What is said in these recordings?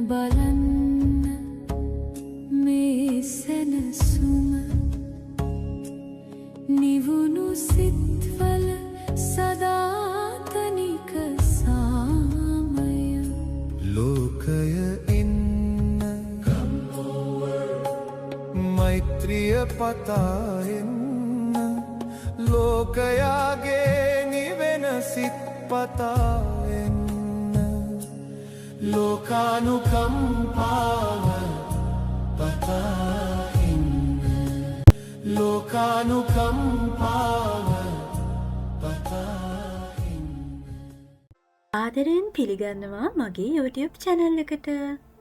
බලන්න මේ සැනසුම නිවුණු සිත්වල සදාතනික සාමය ලෝකය එන්න මෛත්‍රිය පතා එන්න ලෝකයාගේ නිවෙන සිත් පතා එන්න ලෝකානුකම්පාව පතා එන්න ලෝකානුකම්පාව පතා එන්න. ආදරයෙන් පිළිගන්නවා මගේ YouTube channel එකට.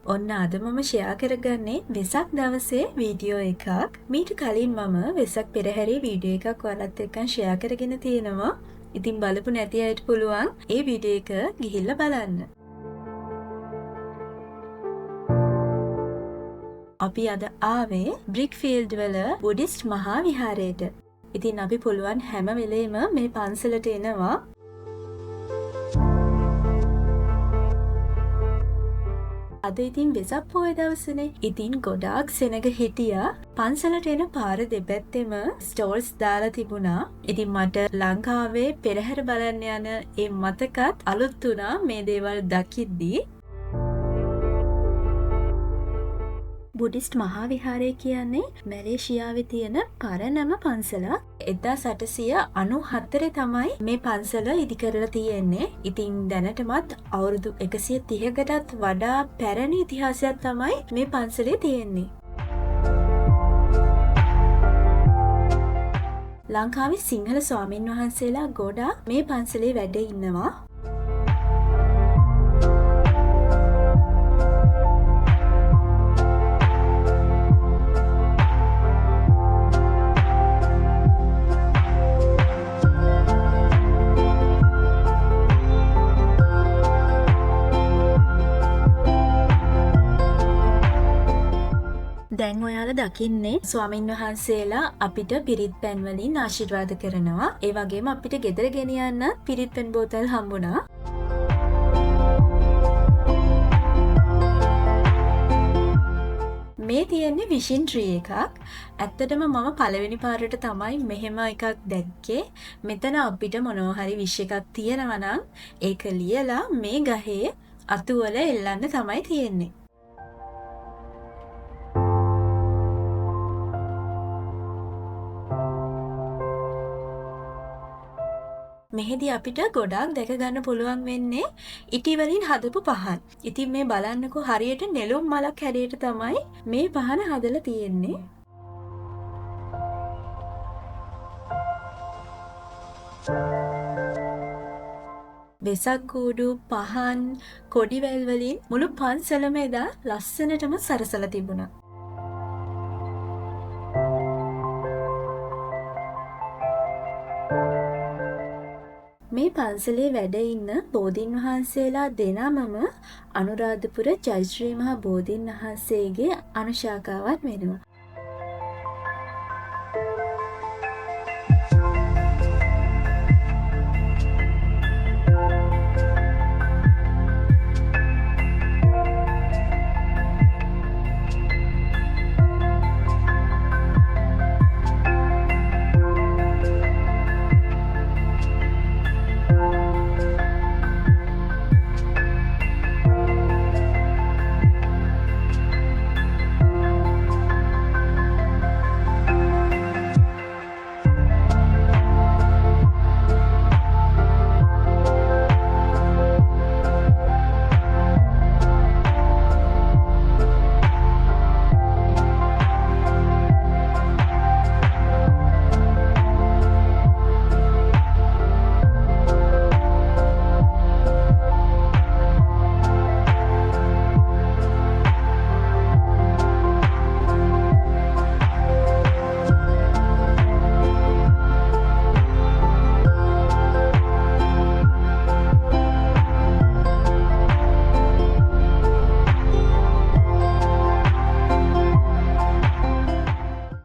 ඔන්න අද මම ෂෙයා කරගන්නේ වෙසක් දවසේ වීඩියෝ එකක්. මීට කලින් මම වෙසක් පෙරහැරේ වීඩියෝ එකක් ඔයාලත් එක්ක ෂෙයා කරගෙන තියෙනවා. ඉතින් බලපු නැති අයට පුළුවන් ඒ වීඩියෝ එක ගිහිල්ලා බලන්න. අපි අද ආවේ බ්‍රික්ෆීල්ඩ් වල බුද්දිස්ට් මහා විහාරයට. ඉතින් අපි පුළුවන් හැම වෙලේම මේ පන්සලට එනවා. අද ඉතින් වෙසක් පොය දවසනේ. ඉතින් ගොඩාක් සෙනග හිටියා. පන්සලට එන පාර දෙපැත්තෙම ස්ටෝල්ස් දාලා තිබුණා. ඉතින් මට ලංකාවේ පෙරහැර බලන්න යන ඒ මතකත් අලුත් වුණා මේ දේවල් දකිද්දී. බුද්දිස්ට් මහා විහාරය කියන්නේ මැලේසියාවේ තියෙන පරණම පන්සලක්. 1894 තමයි මේ පන්සල ඉදි කරලා තියෙන්නේ. ඉතින් දැනටමත් අවුරුදු 130කටත් වඩා පැරණි ඉතිහාසයක් තමයි මේ පන්සලේ තියෙන්නේ. ලංකාවේ සිංහල ස්වාමීන් වහන්සේලා ගොඩාක් මේ පන්සලේ වැඩ ඉන්නවා. දැන් ඔයාලා දකින්නේ ස්වාමින් වහන්සේලා අපිට පිරිත් පැන් වලින් ආශිර්වාද කරනවා. ඒ වගේම අපිට ගෙදර ගෙනියන්න පිරිත් පැන් බෝතල් හම්බුණා. මේ තියෙන්නේ විෂන් ට්‍රී එකක්. ඇත්තටම මම පළවෙනි පාරට තමයි මෙහෙම එකක් දැක්කේ. මෙතන අපිට මොනවා හරි විශ් එකක් තියෙනවා නම් ඒක ලියලා මේ ගහේ අතුවල එල්ලන්න තමයි තියෙන්නේ. මෙහෙදී අපිට ගොඩාක් දැක ගන්න පුළුවන් වෙන්නේ ඉටි වලින් හදපු පහන්. ඉතින් මේ බලන්නකෝ හරියට නෙළුම් මලක් හැඩයට තමයි මේ පහන හදලා තියෙන්නේ. වෙසක් කූඩු පහන් කොඩිවැල් වලින් මුළු පන්සලම එදා ලස්සනටම සරසලා තිබුණා. මේ පන්සලේ වැඩ ඉන්න බෝධීන් වහන්සේලා දෙනමම අනුරාධපුර ජයශ්‍රී මහා බෝධීන් වහන්සේගේ අනුශාඛාවක් වෙනවා.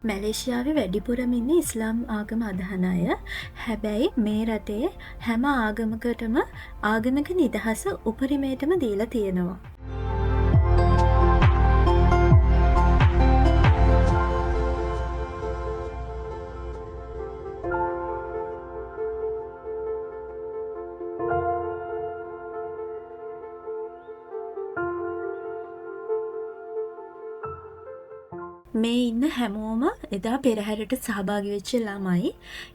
මැලේසියාවේ වැඩිපුරම ඉන්නේ ඉස්ලාම් ආගම අදහන අය. හැබැයි මේ රටේ හැම ආගමකටම ආගමික නිදහස උපරිමයටම දීලා තියෙනවා. මේ ඉන්න හැමෝම එදා පෙරහැරට සහභාගී වෙච්ච ළමයි.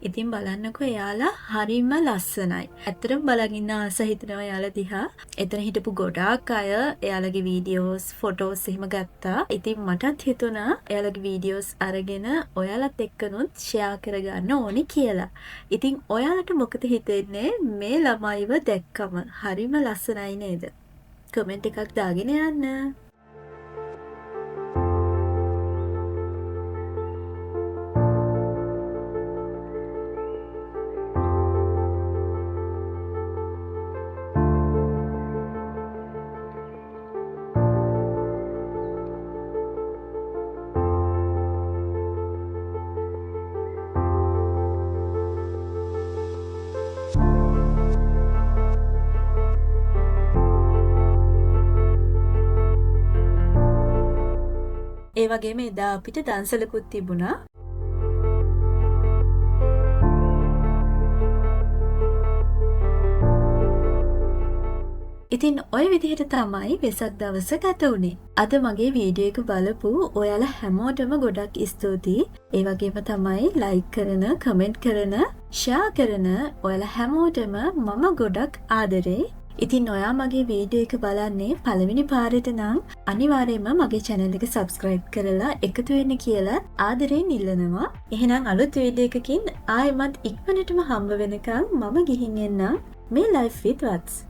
ඉතින් බලන්නකෝ එයාලා හරිම ලස්සනයි. ඇත්තටම බලන් ඉන්න ආස හිතෙනවා එයාලා දිහා. එතන හිටපු ගොඩාක් අය එයාලගේ වීඩියෝස්, ෆොටෝස් එහෙම ගත්තා. ඉතින් මටත් හිතුණා එයාලගේ වීඩියෝස් අරගෙන ඔයාලත් එක්කනොත් ෂෙයා කරගන්න ඕනි කියලා. ඉතින් ඔයාලට මොකද හිතෙන්නේ මේ ළමයිව දැක්කම? හරිම ලස්සනයි නේද? කමෙන්ට් එකක් දාගෙන යන්න. ඒ වගේම එදා අපිට දන්සලකුත් තිබුණා. ඉතින් ඔය විදිහට තමයි වෙසක් දවස ගත වුණේ. අද මගේ වීඩියෝ එක බලපු ඔයාලා හැමෝටම ගොඩක් ස්තුතියි. ඒ වගේම තමයි ලයික් කරන, කමෙන්ට් කරන, ෂෙයා කරන ඔයාලා හැමෝටම මම ගොඩක් ආදරෙයි. ඉතින් ඔයා මගේ වීඩියෝ එක බලන්නේ පළවෙනි පාරට නම් අනිවාර්යයෙන්ම මගේ channel එක subscribe කරලා එකතු වෙන්න කියලා ආදරෙන් ඉල්ලනවා. එහෙනම් අලුත් වීඩියෝ එකකින් ආයෙමත් ඉක්මනටම හම්බ වෙනකන් මම ගිහින් එන්නම්. මේ life with Vats